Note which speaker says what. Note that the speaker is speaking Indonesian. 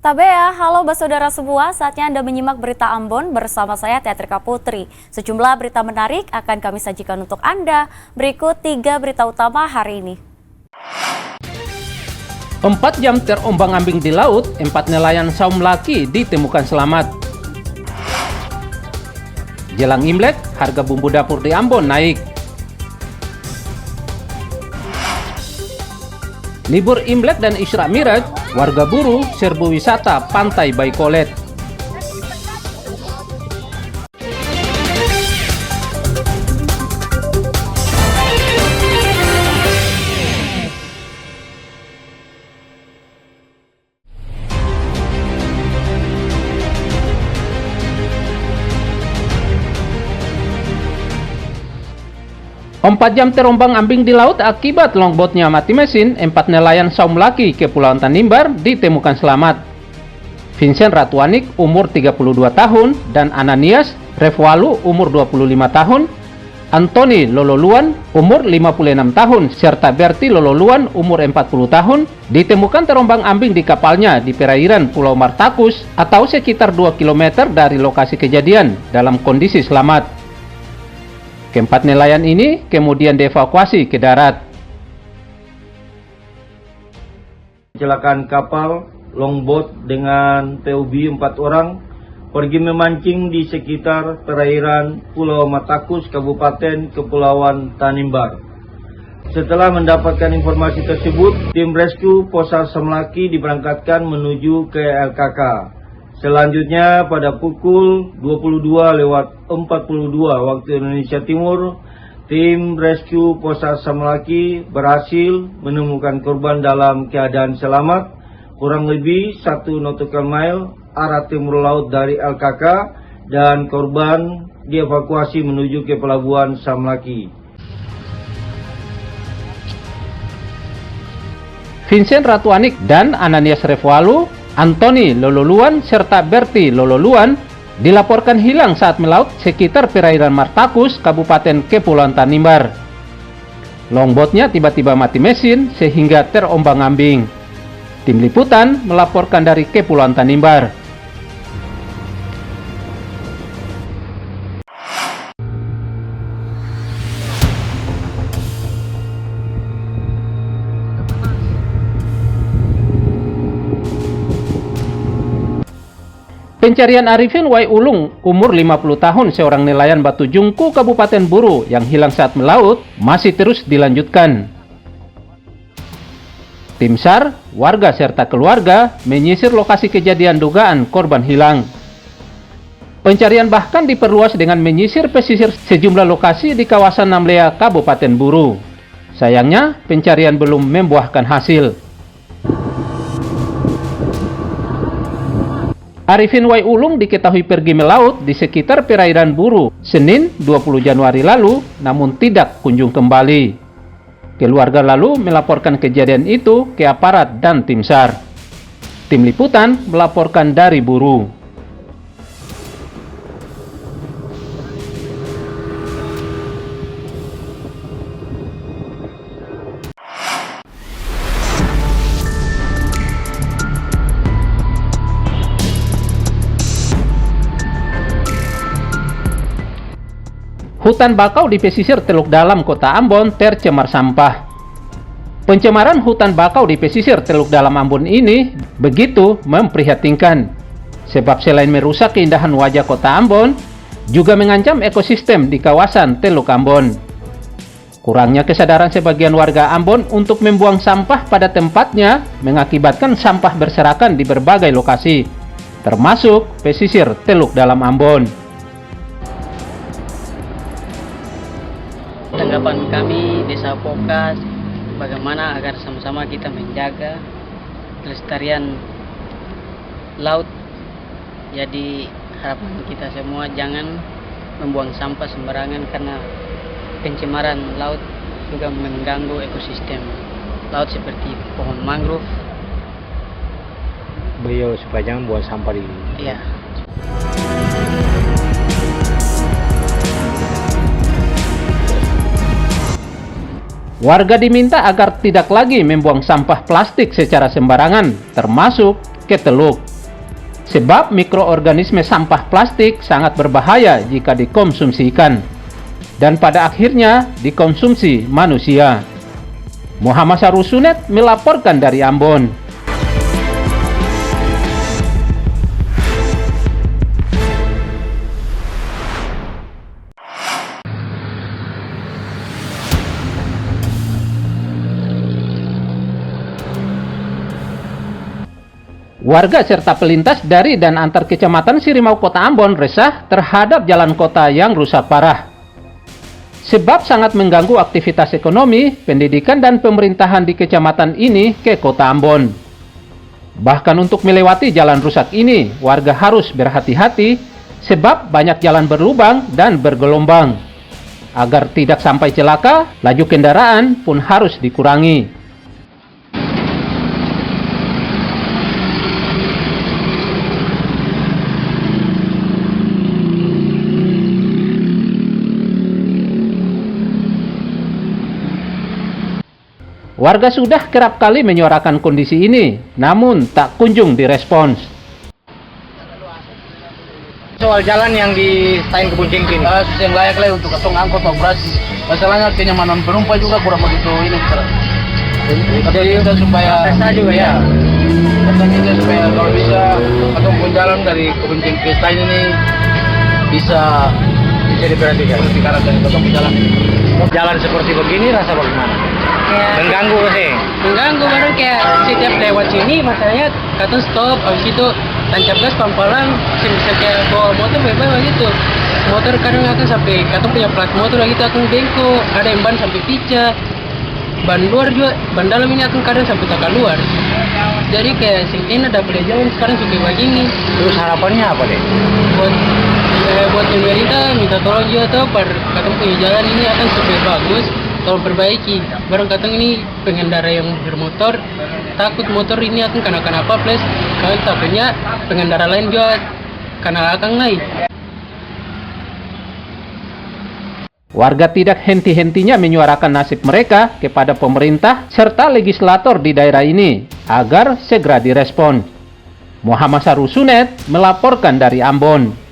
Speaker 1: Tabea, halo saudara semua, saatnya Anda menyimak berita Ambon bersama saya Teatrika Putri. Sejumlah berita menarik akan kami sajikan untuk Anda. Berikut 3 berita utama hari ini.
Speaker 2: 4 jam terombang-ambing di laut, 4 nelayan saum laki ditemukan selamat. Jelang Imlek, harga bumbu dapur di Ambon naik. Libur Imlek dan Isra Miraj, warga buru serbu wisata Pantai Baikolet. Empat jam terombang-ambing di laut akibat longboatnya mati mesin, 4 nelayan saum laki Kepulauan Tanimbar ditemukan selamat. Vincent Ratuanik umur 32 tahun dan Ananias Refwalu umur 25 tahun, Antoni Lololuan umur 56 tahun serta Berti Lololuan umur 40 tahun ditemukan terombang-ambing di kapalnya di perairan Pulau Martakus atau sekitar 2 km dari lokasi kejadian dalam kondisi selamat. Keempat nelayan ini kemudian dievakuasi ke darat.
Speaker 3: Kecelakaan kapal longboat dengan PUB 4 orang pergi memancing di sekitar perairan Pulau Martakus, Kabupaten Kepulauan Tanimbar. Setelah mendapatkan informasi tersebut, tim rescue Posar Samlaki diberangkatkan menuju ke LKK. Selanjutnya pada pukul 22.42 waktu Indonesia Timur, tim rescue Posar Samlaki berhasil menemukan korban dalam keadaan selamat kurang lebih 1 nautical mile arah timur laut dari LKK dan korban dievakuasi menuju ke pelabuhan Samlaki.
Speaker 2: Vincent Ratuanik dan Ananias Refwalu, Antoni Lololuan serta Berti Lololuan dilaporkan hilang saat melaut sekitar perairan Martakus, Kabupaten Kepulauan Tanimbar. Longboatnya tiba-tiba mati mesin sehingga terombang-ambing. Tim liputan melaporkan dari Kepulauan Tanimbar. Pencarian Arifin Wai Ulung, umur 50 tahun, seorang nelayan Batu Jungku, Kabupaten Buru, yang hilang saat melaut, masih terus dilanjutkan. Tim SAR, warga serta keluarga menyisir lokasi kejadian dugaan korban hilang. Pencarian bahkan diperluas dengan menyisir pesisir sejumlah lokasi di kawasan Namlea, Kabupaten Buru. Sayangnya, pencarian belum membuahkan hasil. Arifin Wai Ulung diketahui pergi melaut di sekitar perairan Buru Senin 20 Januari lalu, namun tidak kunjung kembali. Keluarga lalu melaporkan kejadian itu ke aparat dan tim SAR. Tim liputan melaporkan dari Buru. Hutan bakau di pesisir Teluk Dalam, Kota Ambon tercemar sampah. Pencemaran hutan bakau di pesisir Teluk Dalam Ambon ini begitu memprihatinkan, sebab selain merusak keindahan wajah Kota Ambon, juga mengancam ekosistem di kawasan Teluk Ambon. Kurangnya kesadaran sebagian warga Ambon untuk membuang sampah pada tempatnya mengakibatkan sampah berserakan di berbagai lokasi, termasuk pesisir Teluk Dalam Ambon.
Speaker 4: Tanggapan kami Desa Pokas, bagaimana agar sama-sama kita menjaga kelestarian laut. Jadi harapan kita semua jangan membuang sampah sembarangan karena pencemaran laut juga mengganggu ekosistem laut seperti pohon mangrove.
Speaker 5: Beliau supaya jangan buang sampah di.
Speaker 4: Iya.
Speaker 2: Warga diminta agar tidak lagi membuang sampah plastik secara sembarangan, termasuk ke teluk. sebab mikroorganisme sampah plastik sangat berbahaya jika dikonsumsikan dan pada akhirnya dikonsumsi manusia. Muhammad Sarusunet melaporkan dari Ambon. Warga serta pelintas dari dan antar kecamatan Sirimau Kota Ambon resah terhadap jalan kota yang rusak parah. Sebab sangat mengganggu aktivitas ekonomi, pendidikan dan pemerintahan di kecamatan ini ke Kota Ambon. Bahkan untuk melewati jalan rusak ini, warga harus berhati-hati sebab banyak jalan berlubang dan bergelombang. Agar tidak sampai celaka, laju kendaraan pun harus dikurangi. Warga sudah kerap kali menyuarakan kondisi ini, namun tak kunjung direspons.
Speaker 5: Soal jalan yang di Stain Kebun Cengkeh ini, yang layak lah untuk katong angkot operasi. Masalahnya kenyamanan penumpang juga kurang begitu ini. Jadi kita supaya juga ya. Katanya supaya kalau bisa katong pun jalan dari Kebun Cengkeh Stain ini bisa diperhatikan. Karena dari katong jalan ini. Jalan seperti begini rasa bagaimana? Ya, mengganggu sih. Mengganggu baru kayak setiap lewat sini masalahnya katong stop, habis itu tancap gas pelan-pelan, bisa kayak bawa motor bebas gitu. Motor kadang akan sampai katong punya plat motor lagi akan bengkok, ada yang ban sampai pecah. Ban luar juga, ban dalam ini akan kadang sampai tak keluar. Jadi kayak singkirnya ada jalan sekarang seperti begini. Terus harapannya apa deh? Buat pemerintah minta tolong juga tuh, katong punya jalan ini akan supaya bagus. Tolong perbaiki. Barang katong ini pengendara yang bermotor takut motor ini akan kenapa plus kalau takutnya pengendara lain juga kena akan lain.
Speaker 2: Warga tidak henti-hentinya menyuarakan nasib mereka kepada pemerintah serta legislator di daerah ini agar segera direspon. Muhammad Sarusunet melaporkan dari Ambon.